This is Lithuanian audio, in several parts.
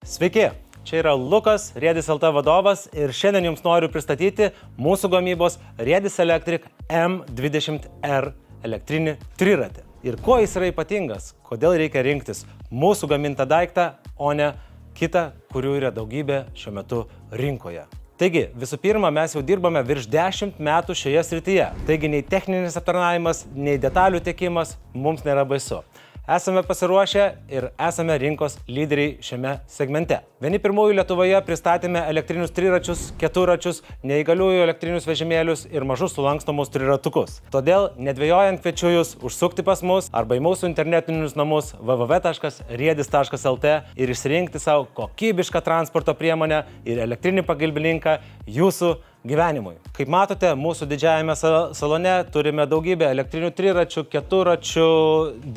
Sveiki, čia yra Lukas, Riedis LT vadovas ir šiandien jums noriu pristatyti mūsų gamybos Riedis Electric M20R elektrinį triratį. Ir kuo jis yra ypatingas, kodėl reikia rinktis mūsų gamintą daiktą, o ne kitą, kurių yra daugybė šiuo metu rinkoje. Taigi, visų pirma, mes jau dirbame virš 10 metų šioje srityje. Taigi, nei techninis aptarnavimas, nei detalių tiekimas mums nėra baisu. Esame pasiruošę ir esame rinkos lyderiai šiame segmente. Vieni pirmųjų Lietuvoje pristatėme elektrinius triračius, keturračius, neįgaliųjų elektrinius vežimėlius ir mažus sulankstomus triratukus. Todėl, nedvejojant, kviečiu jūs užsukti pas mus arba į mūsų internetinius namus www.riedis.lt ir išsirinkti savo kokybišką transporto priemonę ir elektrinį pagalbininką jūsų gyvenimui. Kaip matote, mūsų didžiajame salone turime daugybę elektrinių triračių, keturračių,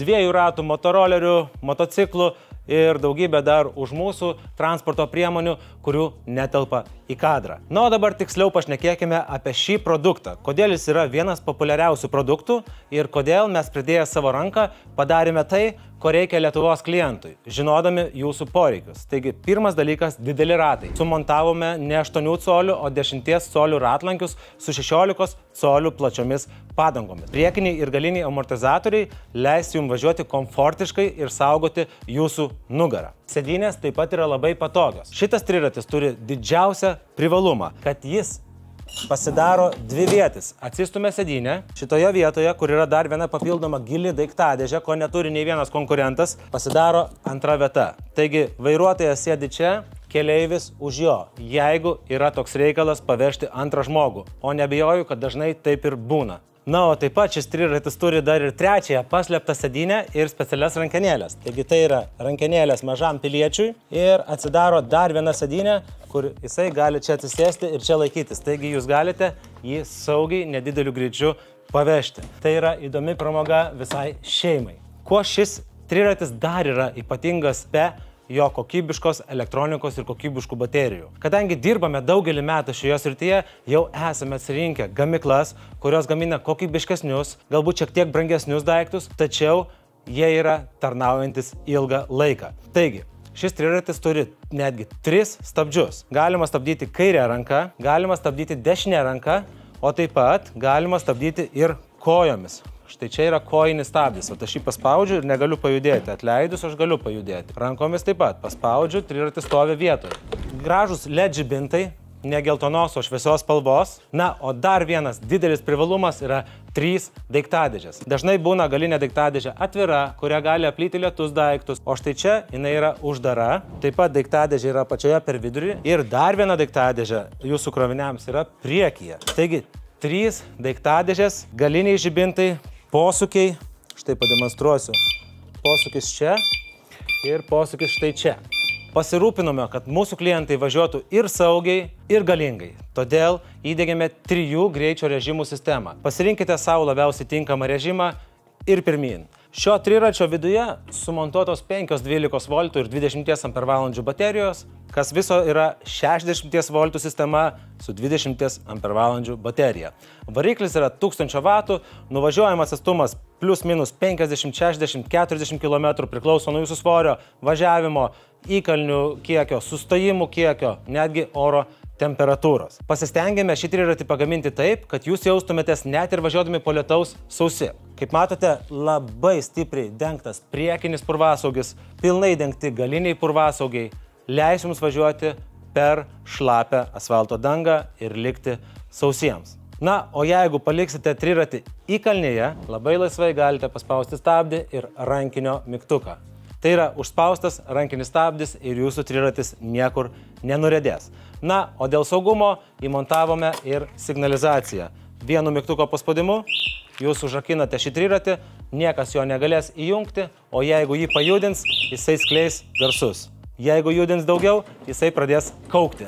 2 ratų motorolerių, motociklų ir daugybę dar už mūsų transporto priemonių, kurių netelpa į kadrą. Na, o dabar tiksliau pašnekėkime apie šį produktą. Kodėl jis yra vienas populiariausių produktų ir kodėl mes pridėję savo ranką padarėme tai, ko reikia Lietuvos klientui, žinodami jūsų poreikius. Taigi, pirmas dalykas – dideli ratai. Sumontavome ne 8 colių, o 10 colių ratlankius su 16 colių plačiomis padangomis. Priekiniai ir galiniai amortizatoriai leis jums važiuoti komfortiškai ir saugoti jūsų nugarą. Sėdynės taip pat yra labai patogios. Šitas triratis turi didžiausią privalumą, kad jis pasidaro dvivietis. Atsistumia sėdynę. Šitoje vietoje, kur yra dar viena papildoma gili daiktadėžė, ko neturi nei vienas konkurentas, pasidaro antra vieta. Taigi, vairuotojas sėdi čia, keleivis už jo, jeigu yra toks reikalas pavežti antrą žmogų. O nebijoju, kad dažnai taip ir būna. Na, o taip pat šis triratis turi dar ir trečiąją paslėptą sėdynę ir specialias rankenėlės. Taigi tai yra rankenėlės mažam piliečiui ir atsidaro dar viena sėdynė, kur jisai gali čia atsisėsti ir čia laikytis. Taigi jūs galite jį saugiai nedideliu greičiu pavežti. Tai yra įdomi pramoga visai šeimai. Kuo šis triratis dar yra ypatingas be jo kokybiškos elektronikos ir kokybiškų baterijų. Kadangi dirbame daugelį metų šioje srityje, jau esame atsirinkę gamyklas, kurios gamina kokybiškesnius, galbūt šiek tiek brangesnius daiktus, tačiau jie yra tarnaujantis ilgą laiką. Taigi, šis triratis turi netgi 3 stabdžius. Galima stabdyti kairę ranką, galima stabdyti dešinę ranką, o taip pat galima stabdyti ir kojomis. Štai čia yra kojinis stabdis, o aš jį paspaudžiu ir negaliu pajudėti. Atleidus aš galiu pajudėti. Rankomis taip pat paspaudžiu, triratis stovi vietoje. Gražus LED žibintai, ne geltonos, o šviesios spalvos. Na, o dar vienas didelis privalumas yra 3 daiktadėžės. Dažnai būna galinė daiktadėžė atvira, kurią gali aplyti lietus daiktus, o štai čia jinai yra uždara. Taip pat daiktadėžė yra pačioje per vidurį ir dar viena daiktadėžė jūsų kroviniams yra priekyje. Taigi, 3 daiktadėžės, galiniai žibintai, posūkiai, štai pademonstruosiu, posūkis čia ir posūkis štai čia. Pasirūpinome, kad mūsų klientai važiuotų ir saugiai, ir galingai. Todėl įdiegėme 3 greičio režimų sistemą. Pasirinkite savo labiausiai tinkamą režimą ir pirmyn. Šio triračio viduje sumontuotos 5 12 V ir 20 Ah baterijos, kas viso yra 60 V sistema su 20 Ah baterija. Variklis yra 1000 W, nuvažiuojamas atstumas plius minus 50, 60, 40 km priklauso nuo jūsų svorio, važiavimo, įkalnių kiekio, sustojimų kiekio, netgi oro temperatūros. Pasistengėme šį triratį pagaminti taip, kad jūs jaustumėtės net ir važiuodami po lietaus sausi. Kaip matote, labai stipriai dengtas priekinis purvasaugis, pilnai dengti galiniai purvasaugiai, leis jums važiuoti per šlapią asfalto dangą ir likti sausiems. Na, o jeigu paliksite triratį įkalnėje, labai laisvai galite paspausti stabdį ir rankinio mygtuką. Tai yra užspaustas rankinis stabdis ir jūsų triratis niekur nenuriedės. Na, o dėl saugumo įmontavome ir signalizaciją. Vienu mygtuko paspaudimu jūs užrakinate šį triratį, niekas jo negalės įjungti, o jeigu jį pajudins, jisai skleis garsus. Jeigu judins daugiau, jisai pradės kaukti.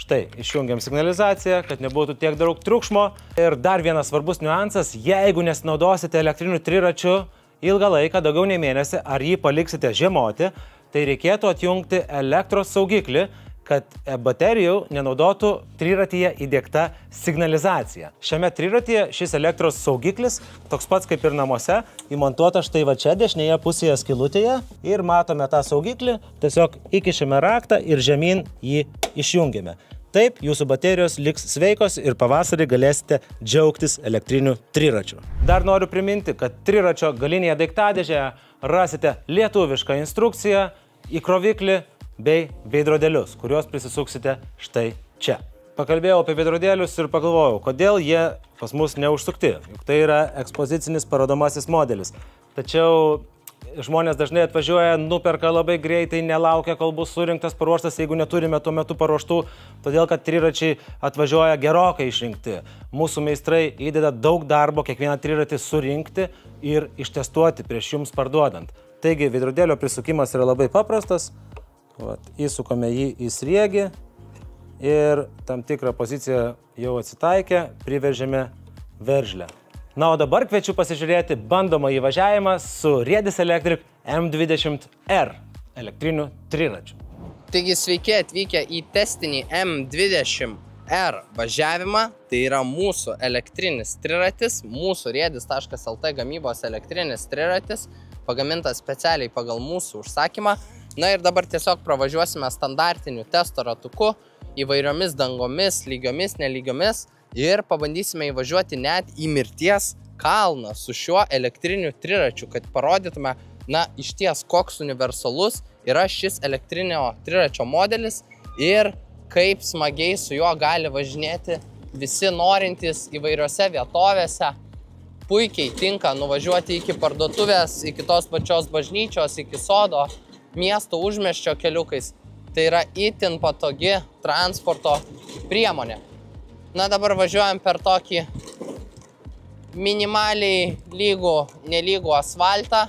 Štai, išjungiam signalizaciją, kad nebūtų tiek daug triukšmo. Ir dar vienas svarbus niuansas, jeigu nesinaudosite elektriniu triračiu ilgą laiką, daugiau nei mėnesį, ar jį paliksite žiemoti, tai reikėtų atjungti elektros saugiklį, kad baterijų nenaudotų triratyje įdiegta signalizacija. Šiame triratyje šis elektros saugiklis, toks pats kaip ir namuose, įmontuota štai va čia dešinėje pusėje skylutėje ir matome tą saugiklį, tiesiog įkišime raktą ir žemyn jį išjungiame. Taip, jūsų baterijos liks sveikos ir pavasarį galėsite džiaugtis elektriniu triračiu. Dar noriu priminti, kad triračio galinėje daiktadėžėje rasite lietuvišką instrukciją, įkroviklį bei veidrodėlius, kuriuos prisisuksite štai čia. Pakalbėjau apie veidrodėlius ir pagalvojau, kodėl jie pas mus neužsukti, juk tai yra ekspozicinis parodomasis modelis. Tačiau žmonės dažnai atvažiuoja, nuperka labai greitai, nelaukia, kol bus surinktas, paruoštas, jeigu neturime tuo metu paruoštų, todėl kad triračiai atvažiuoja gerokai išrinkti. Mūsų meistrai įdeda daug darbo kiekvieną triratį surinkti ir ištestuoti prieš jums parduodant. Taigi, veidrodėlio prisukimas yra labai paprastas. Įsukame jį į sriegį ir tam tikrą poziciją jau atsitaikę, priveržėme veržlę. Na, o dabar kviečiu pasižiūrėti bandomą įvažiavimą su Riedis Electric M20R elektriniu triračiu. Taigi sveiki atvykę į testinį M20R važiavimą. Tai yra mūsų elektrinis triratis, mūsų riedis.lt gamybos elektrinis triratis, pagamintas specialiai pagal mūsų užsakymą. Na ir dabar tiesiog pravažiuosime standartiniu testo ratuku įvairiomis dangomis, lygiomis, nelygiomis ir pabandysime įvažiuoti net į mirties kalną su šiuo elektriniu triračiu, kad parodytume, na, išties koks universalus yra šis elektrinio triračio modelis ir kaip smagiai su juo gali važinėti visi norintys įvairiose vietovėse. Puikiai tinka nuvažiuoti iki parduotuvės, iki tos pačios bažnyčios, iki sodo, miesto užmiesčio keliukais. Tai yra itin patogi transporto priemonė. Na, dabar važiuojam per tokį minimaliai nelygų asfaltą.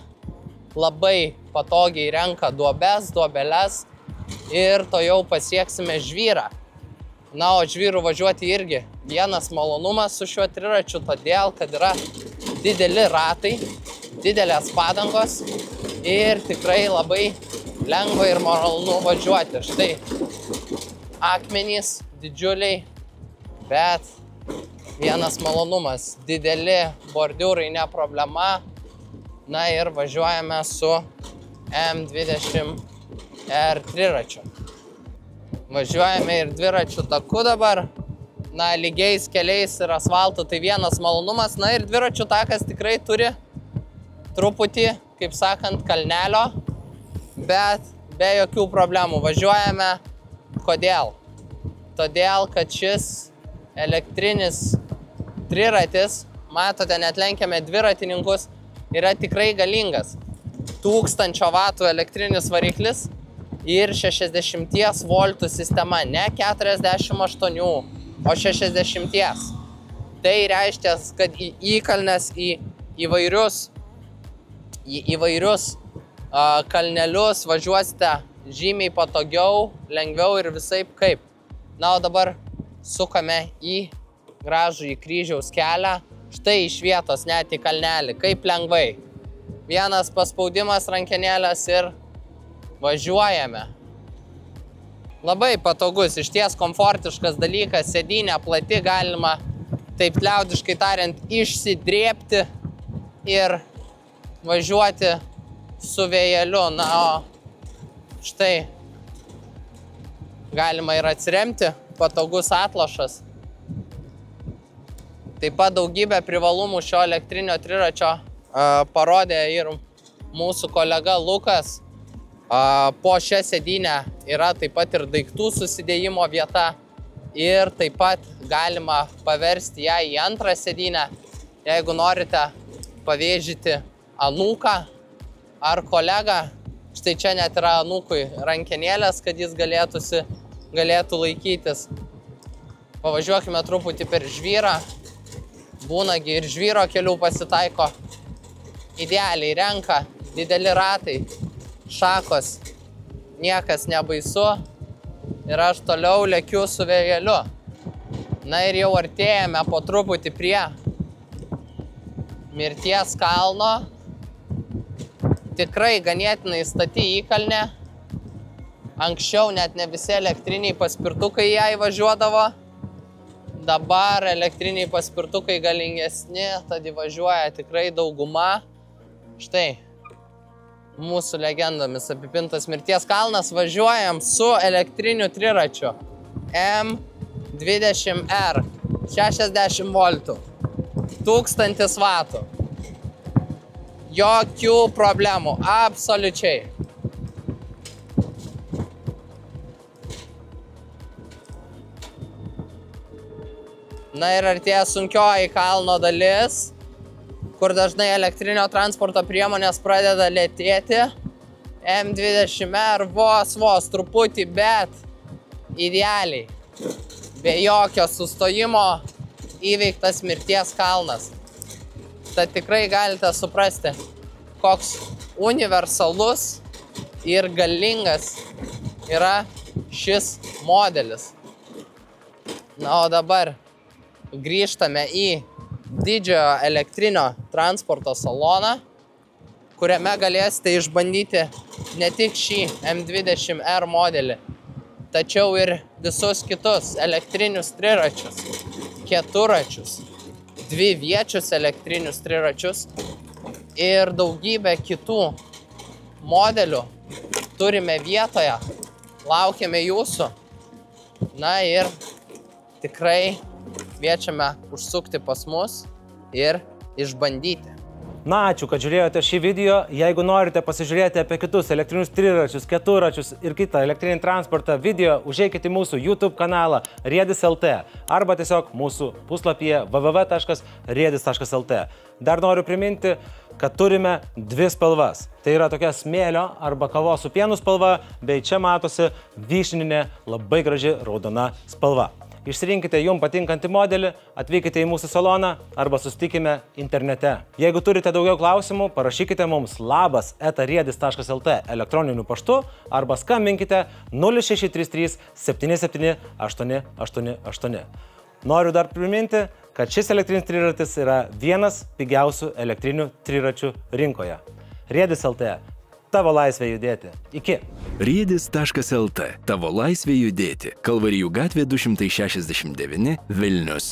Labai patogiai renka duobeles ir to jau pasieksime žvyrą. Na, o žvyrų važiuoti irgi vienas malonumas su šiuo triračiu, todėl, kad yra dideli ratai, didelės padangos ir tikrai labai lengva ir malonu važiuoti. Štai akmenys didžiuliai, bet vienas malonumas. Dideli bordiūrai ne problema. Na ir važiuojame su M20R triračiu. Važiuojame ir dviračių taku dabar. Na, lygiais keliais ir asfaltu, tai vienas malonumas. Na ir dviračių takas tikrai turi truputį, kaip sakant, kalnelio, bet be jokių problemų. Važiuojame. Kodėl? Todėl, kad šis elektrinis triratis, matote, net lenkiame dviratininkus, yra tikrai galingas. 1000 vatų elektrinis variklis ir 60 voltų sistema, ne 48, o 60. Tai reiškia, kad į įkalnes, į įvairius kalnelius važiuosite žymiai patogiau, lengviau ir visaip kaip. Na, o dabar sukame į gražų į kryžiaus kelią, štai iš vietos net į kalnelį, kaip lengvai. Vienas paspaudimas rankenėlės ir važiuojame. Labai patogus, išties komfortiškas dalykas, sėdynė plati, galima, taip liaudiškai tariant, išsidrėbti ir važiuoti su vėjeliu. Na, o štai galima ir atsiremti, patogus atlošas. Taip pat daugybę privalumų šio elektrinio triračio parodė ir mūsų kolega Lukas. Po šią sėdynę yra taip pat ir daiktų susidėjimo vieta ir taip pat galima paversti ją į antrą sėdynę, jeigu norite pavėžyti anūką ar kolegą. Štai čia net yra anūkui rankenėlės, kad jis galėtų laikytis. Pavažiuokime truputį per žvyrą. Būnagi ir žvyro kelių pasitaiko. Idealiai renka, dideli ratai, šakos, niekas nebaisu ir aš toliau lekiu su vėjeliu. Na ir jau artėjame po truputį prie mirties kalno. Tikrai ganėtinai stati įkalnė. Anksčiau net ne visi elektriniai paspirtukai ją įvažiuodavo. Dabar elektriniai paspirtukai galingesni, tad įvažiuoja tikrai dauguma. Štai, mūsų legendomis apipintas Mirties kalnas. Važiuojam su elektriniu triračiu M20R, 60 voltų, 1000 vatų. Jokių problemų, absoliučiai. Na ir artėja sunkioji kalno dalis, kur dažnai elektrinio transporto priemonės pradeda lėtėti. M20R vos truputį, bet idealiai, be jokio sustojimo įveiktas Mirties kalnas. Tad tikrai galite suprasti, koks universalus ir galingas yra šis modelis. Na, o dabar grįžtame į didžiojo elektrinio transporto saloną, kuriame galėsite išbandyti ne tik šį M20R modelį, tačiau ir visus kitus elektrinius triračius, keturačius, dviviečius elektrinius triračius ir daugybę kitų modelių turime vietoje, laukiame jūsų. Na ir tikrai kviečiame užsukti pas mus ir išbandyti. Na, ačiū, kad žiūrėjote šį video. Jeigu norite pasižiūrėti apie kitus elektrinius triračius, keturačius ir kitą elektrinį transportą video, užeikite į mūsų YouTube kanalą Riedis.lt arba tiesiog mūsų puslapyje www.riedis.lt. Dar noriu priminti, kad turime dvi spalvas. Tai yra tokia smėlio arba kavos su pienu spalva, bei čia matosi vyšninė labai graži raudona spalva. Išsirinkite jums patinkantį modelį, atvykite į mūsų saloną arba susitikime internete. Jeigu turite daugiau klausimų, parašykite mums labas@riedis.lt elektroniniu paštu arba skambinkite 0633 77 888. Noriu dar priminti, kad šis elektrinis triratis yra vienas pigiausių elektrinių triračių rinkoje. Riedis.lt. Tavo laisvė judėti. Iki. Riedis.lt. Tavo laisvė judėti. Kalvarijų gatvė 269, Vilnius.